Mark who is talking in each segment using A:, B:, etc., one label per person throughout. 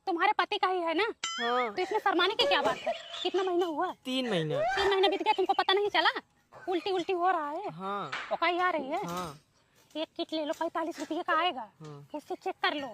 A: तुम्हारे पति का ही है ना?
B: हाँ।
A: तो इसमें शर्माने की क्या बात है? कितना महीना हुआ?
B: 3 महीना।
A: 3 महीने बीत गया, तुमको पता नहीं चला? उल्टी उल्टी हो रहा है।
B: हाँ।
A: ओकाई आ रही है।
B: हाँ।
A: एक किट ले लो, 45 रुपये का आएगा।
B: हाँ।
A: उससे चेक कर लो।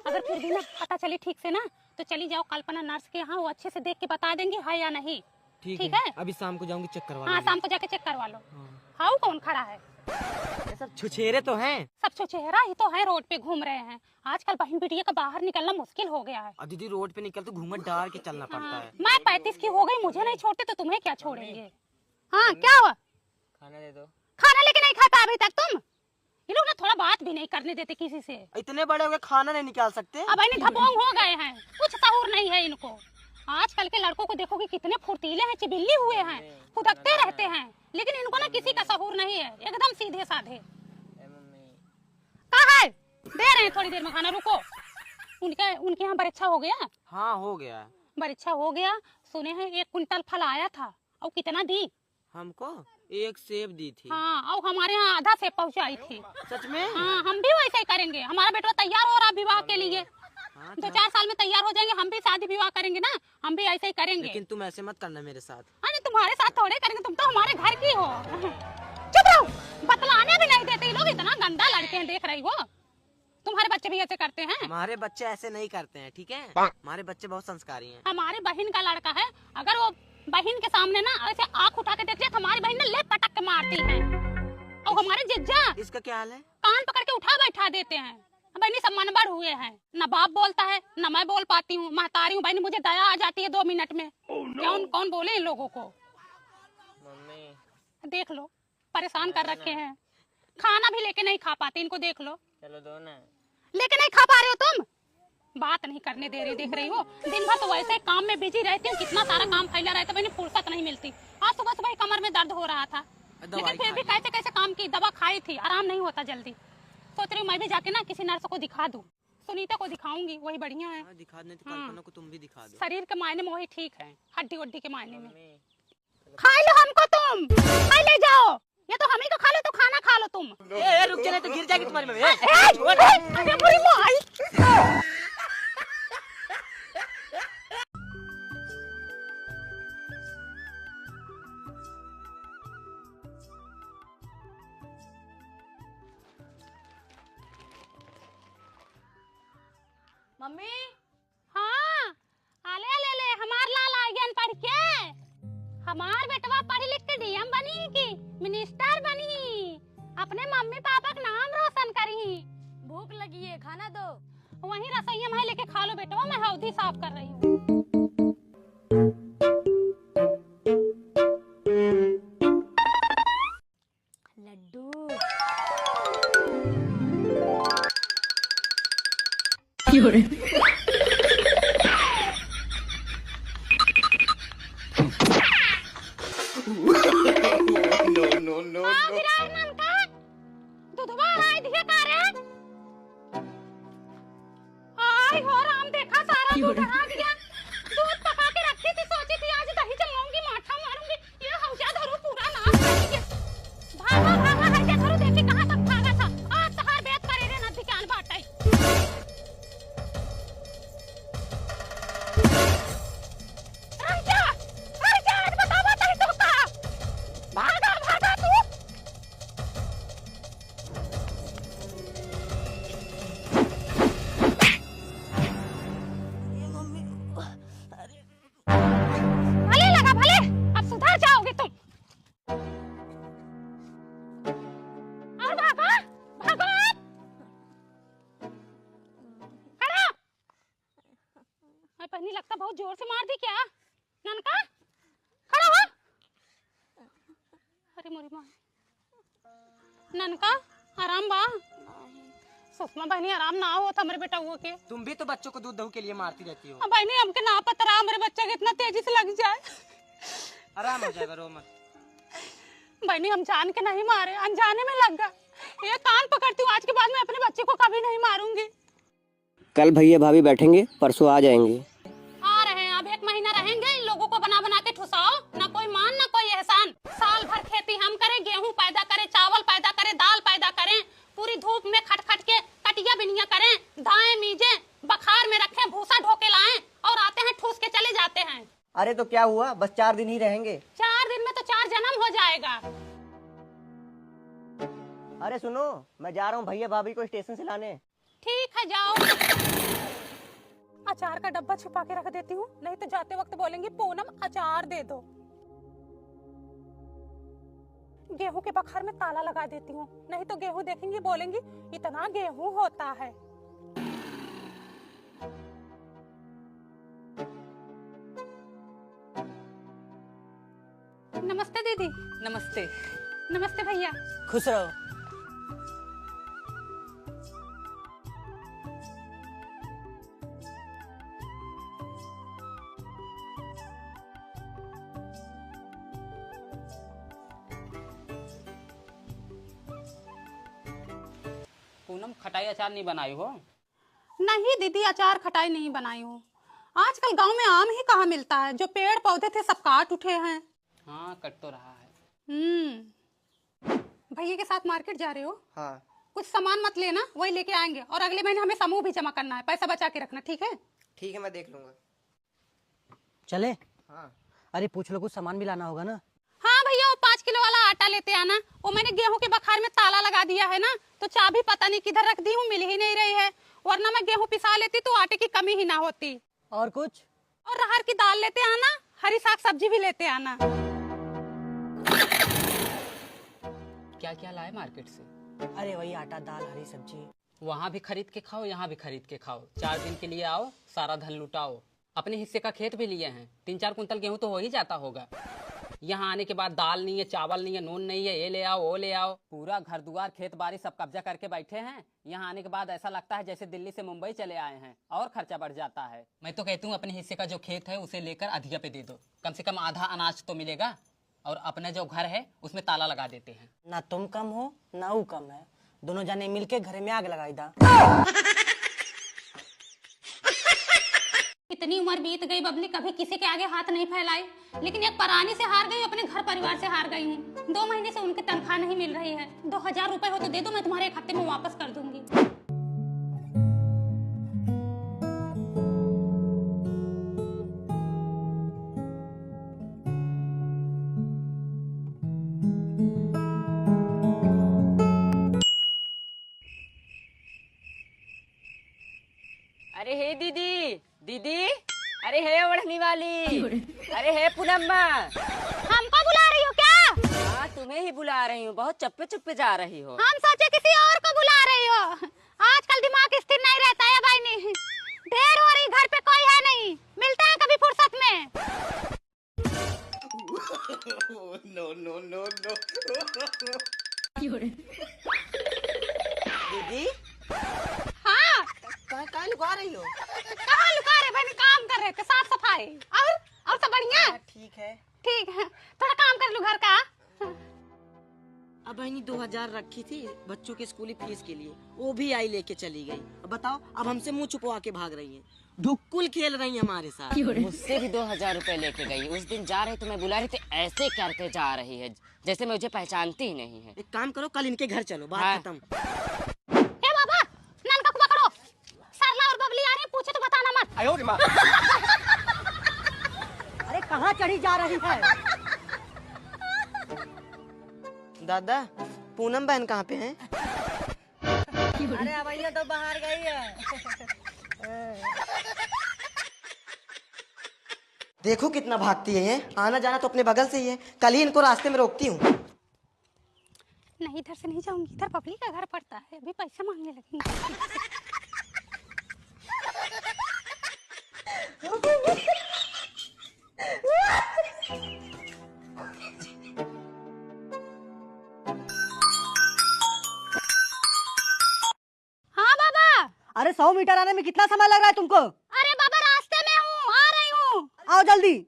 A: अगर फिर भी ना पता चली ठीक से ना, तो चली जाओ कल्पना नर्स के यहाँ, वो अच्छे से देख के बता देंगे है या नहीं। ठीक है?
B: अभी शाम को जाऊंगी, चेक करवा
A: हाँ,
B: लूंगी।
A: शाम को जाके चेक करवा लो।
B: हाँ।
A: हाउ कौन खड़ा है?
B: ये सब छुछेरे तो हैं।
A: सब चेहरा ही तो है, रोड पे घूम रहे हैं। आजकल बहन बिटिया का बाहर निकलना मुश्किल हो गया है।
B: और दीदी रोड पे निकल तो घूंघट डाल के चलना पड़ता है।
A: मैं 35 की हो गई, मुझे नहीं छोड़ते तो तुम्हें क्या छोड़ेंगे? हाँ, क्या हुआ?
B: खाना दे दो।
A: खाना लेके नहीं खाता अभी तक तुम? ये लोग ना थोड़ा बात भी नहीं करने देते किसी से।
B: इतने बड़े हो गए, खाना नहीं निकाल सकते?
A: अब इन्हें धपोंग हो गए हैं, कुछ सहूर नहीं है इनको। आजकल के लड़कों को देखोगे कितने फुर्तीले हैं, चिबिल्ली हुए हैं, फुदकते रहते हैं, लेकिन इनको ना किसी का सहूर नहीं है, एकदम सीधे साधे। कहाँ है? दे रहे हैं थोड़ी देर में खाना, रुको। उनके यहाँ परीक्षा हो गया?
B: हाँ, हो गया।
A: परीक्षा हो गया। सुने हैं 1 कुंटल फल आया था। और कितना दी?
B: हमको 1 सेब दी थी।
A: हाँ, और हमारे यहाँ आधा सेब पहुँचाई थी।
B: सच में?
A: हाँ, हम भी वैसे ही करेंगे। हमारा बेटा तैयार हो रहा विवाह के लिए।
B: हाँ,
A: 2-4 साल में तैयार हो जाएंगे, हम भी शादी विवाह करेंगे ना, हम भी ऐसे ही करेंगे।
B: लेकिन तुम ऐसे मत करना मेरे साथ।
A: अरे तुम्हारे साथ थोड़े करेंगे, तुम तो हमारे घर की हो। चुप रहो, बतलाने भी नहीं देते ये लोग, इतना गंदा लड़के हैं, देख रही हो? तुम्हारे बच्चे भी ऐसे करते हैं?
B: हमारे बच्चे ऐसे नहीं करते हैं, ठीक है? हमारे बच्चे बहुत संस्कारी हैं।
A: हमारी बहन का लड़का है, अगर वो बहन के सामने ना ऐसे आँख उठा के देख लिया, हमारी बहन ने ले पटक के मारती है। और हमारे जिज्जा
B: इसका क्या हाल है?
A: कान पकड़ के उठा बैठा देते हैं। बहनी सब मनबड़ हुए हैं, न बाप बोलता है न मैं बोल पाती हूँ, महतारी हूँ। बहनी मुझे दया आ जाती है 2 मिनट में। कौन बोले इन लोगों को?
B: मम्मी
A: देख लो, परेशान कर रखे हैं। खाना भी लेके नहीं खा पाते, इनको देख लो।
B: चलो दो ना।
A: लेके नहीं खा पा रहे हो तुम? बात नहीं करने दे रही, देख रही हो? दिन भर तो वैसे काम में बिजी रहती हूँ, कितना सारा काम फैला रहता है, फुर्सत नहीं मिलती। आज सुबह सुबह कमर में दर्द हो रहा था, लेकिन फिर भी कैसे कैसे काम की, दवा खाई थी, आराम नहीं होता जल्दी। सोच रही हूँ मैं भी जाके ना किसी नर्स को दिखा दूँ। सुनीता को दिखाऊंगी, वही बढ़िया है।
B: दिखा दे तो कल्पना को तुम भी दिखा दो।
A: शरीर के मायने में वही ठीक है, हड्डी वड्डी के मायने में। खा लो हमको, तुम खा ले जाओ। ये तो हम ही को खा लो, तो खाना खा लो तुम।
B: रुक जा, नहीं तो गिर जाएगी तुम्हारी मम्मी।
A: अरे बुरी माई।
C: मम्मी।
A: हाँ, ले हमार लाल आ गया पढ़ के। हमार बेटवा पढ़ लिख के डीएम बनी की मिनिस्टर बनी, अपने मम्मी पापा का नाम रोशन करी।
C: भूख लगी है, खाना दो।
A: वहीं रसोईया में लेके खा लो बेटवा, मैं हौदी साफ कर रही हूँ।
C: लड्डू।
A: नो। दूधवा आई दिखे का रे? आई हो राम, देखा सारा दूध आ गया। दूध पका के रखी थी, सोची थी आज दही जमाऊंगी, माठा मारूंगी। ये हौजा धरू पूरा नाश कर दिया। भागा हौजा धरू, देखी कहां तक भागा था। आज तहार बेत करे रे नदी के अन बाटाई। आज बतावा तही तो का। भागा तू। भले लगा भले, अब सुधर जाओगे तुम। और भागो भागो अब। खड़ा। मैं पहनी लगता बहुत जोर से मार दी क्या? ननका खड़ा हो। अरे मोरी माँ, ननका आराम बा? सुषमा बहनी आराम ना हो था मेरे बेटा हुआ के।
B: तुम भी तो बच्चों को दूध दही के लिए मारती रहती हो।
A: बहनी हमके ना पता रहा मेरे बच्चा के इतना तेजी से लग जाए।
B: आराम हो जाएगा, रो मत।
A: बहनी हम जान के नहीं मारे, अनजाने में लग गया। ये कान पकड़ती हूँ, आज के बाद मैं अपने बच्चे को कभी नहीं मारूंगी।
D: कल भैया भाभी बैठेंगे, परसों आ जाएंगे।
A: आ रहे हैं, अब 1 महीना रहेंगे। इन लोगों को बना बना के ठुसाओ, ना कोई मान ना कोई एहसान। साल भर खेती हम करें, गेहूं पैदा करें, चावल पैदा करें, दाल पैदा करें, पूरी धूप में खट खट के कटिया बिनिया करें, दाएं मीजे बखा पठार में रखे भूसा ढोके लाएं और आते हैं ठूस के चले जाते हैं।
D: अरे तो क्या हुआ, बस 4 दिन ही रहेंगे।
A: 4 दिन में तो 4 जन्म हो जाएगा।
D: अरे सुनो, मैं जा रहा हूँ भैया भाभी को स्टेशन से लाने।
A: ठीक है जाओ। अचार का डब्बा छुपा के रख देती हूँ, नहीं तो जाते वक्त बोलेंगी पूनम अचार दे दो। गेहूं के बखार में ताला लगा देती हूँ, नहीं तो गेहूं देखेंगी बोलेंगी इतना गेहूं होता है। नमस्ते दीदी।
E: नमस्ते।
A: नमस्ते भैया।
E: खुश रहो। पूनम खटाई अचार नहीं बनाई हो?
A: नहीं दीदी, अचार खटाई नहीं बनाई हूँ। आजकल गांव में आम ही कहाँ मिलता है, जो पेड़ पौधे थे सब काट उठे हैं।
E: हाँ, कट तो रहा है।
A: भैया के साथ मार्केट जा रहे हो?
D: हाँ।
A: कुछ सामान मत लेना, वही लेके आएंगे। और अगले महीने हमें समूह भी जमा करना है, पैसा बचा के रखना, ठीक है?
D: ठीक है, मैं देख लूंगा।
F: चले?
D: हाँ।
F: अरे पूछ लो, कुछ सामान भी लाना होगा ना।
A: हाँ भैया, वो 5 किलो वाला आटा लेते आना। वो मैंने गेहूं के बखार में ताला लगा दिया है ना, तो चाबी पता नहीं किधर रख दी हूँ, मिल ही नहीं रही है। वरना मैं गेहूं पिसा लेती तो आटे की कमी ही ना होती।
F: और कुछ?
A: और अरहर की दाल लेते आना, हरी साग सब्जी भी लेते आना।
E: क्या क्या लाए मार्केट से?
F: अरे वही आटा, दाल, हरी सब्जी।
E: वहाँ भी खरीद के खाओ, यहाँ भी खरीद के खाओ। 4 दिन के लिए आओ, सारा धन लुटाओ। अपने हिस्से का खेत भी लिए हैं, 3-4 कुंतल गेहूं तो हो ही जाता होगा। यहाँ आने के बाद दाल नहीं है, चावल नहीं है, नून नहीं है, ये ले आओ वो ले आओ। पूरा घर दुआर खेत बाड़ी सब कब्जा करके बैठे हैं। यहाँ आने के बाद ऐसा लगता है जैसे दिल्ली से मुंबई चले आए हैं, और खर्चा बढ़ जाता है। मैं तो कहती हूँ अपने हिस्से का जो खेत है उसे लेकर अधिया पे दे दो, कम से कम आधा अनाज तो मिलेगा। और अपना जो घर है उसमें ताला लगा देते हैं।
F: ना तुम कम हो ना वो कम है, दोनों जाने मिलके घर में आग लगाई दा।
A: इतनी उम्र बीत गई बबली, कभी किसी के आगे हाथ नहीं फैलाई। लेकिन एक परानी से हार गई, अपने घर परिवार से हार गई हूँ। 2 महीने से उनकी तनख्वाह नहीं मिल रही है। 2000 रुपए हो तो दे दो, मैं तुम्हारे 1 हफ्ते में वापस कर दूंगी।
B: अरे हे दीदी, दीदी, अरे हे ओढ़नी वाली, अरे हे पूनम्मा।
A: हमको बुला रही हो क्या?
B: हाँ, तुम्हें ही बुला रही हूँ, बहुत चप्पे चप्पे जा रही हो।
A: हम सोचे किसी और को बुला रही हो। आजकल दिमाग स्थिर नहीं रहता है भाई। नहीं, देर हो रही, घर पे कोई है नहीं। मिलते हैं कभी फुर्सत में।
B: दीदी,
A: हाँ,
B: कहाँ लुका रही हो?
A: कहाँ लुका रहे भाई? काम कर रहे थे, साफ सफाई। और सब बढ़िया?
B: ठीक है।
A: ठीक है, थोड़ा काम कर लूं घर का।
B: अब बहनी 2000 रखी थी बच्चों के स्कूली फीस के लिए, वो भी आई लेके चली गई। अब बताओ, अब हमसे मुंह छुपवा के भाग रही हैं, ढुक्कुल खेल रही हैं हमारे साथ।
G: मुझसे भी 2000 रुपए लेके गई। उस दिन जा रही तो मैं बुला रही थी, ऐसे करके जा रही है जैसे मुझे पहचानती ही नहीं है।
B: एक काम करो, कल इनके घर चलो, बात
G: हाँ।
B: खत्म।
A: हे बाबा, नल का कुआं करो। सरला और बबली आ रही, पूछे तो बताना मत।
F: अरे कहाँ चढ़ी जा रही है?
B: दादा, पूनम बहन कहाँ पे हैं?
F: अरे अवैया तो बाहर गई है।
B: देखो कितना भागती है ये, आना जाना तो अपने बगल से ही है। कल ही इनको रास्ते में रोकती हूँ।
A: नहीं, इधर से नहीं जाऊंगी, इधर बबली का घर पड़ता है, अभी पैसे मांगने लगेंगे। हाँ बाबा।
F: अरे 100 मीटर आने में कितना समय लग रहा है तुमको?
A: अरे बाबा, रास्ते में हूँ, आ रही हूँ।
F: आओ जल्दी।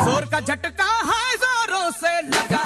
H: जोर का झटका है, जोरों से लगा।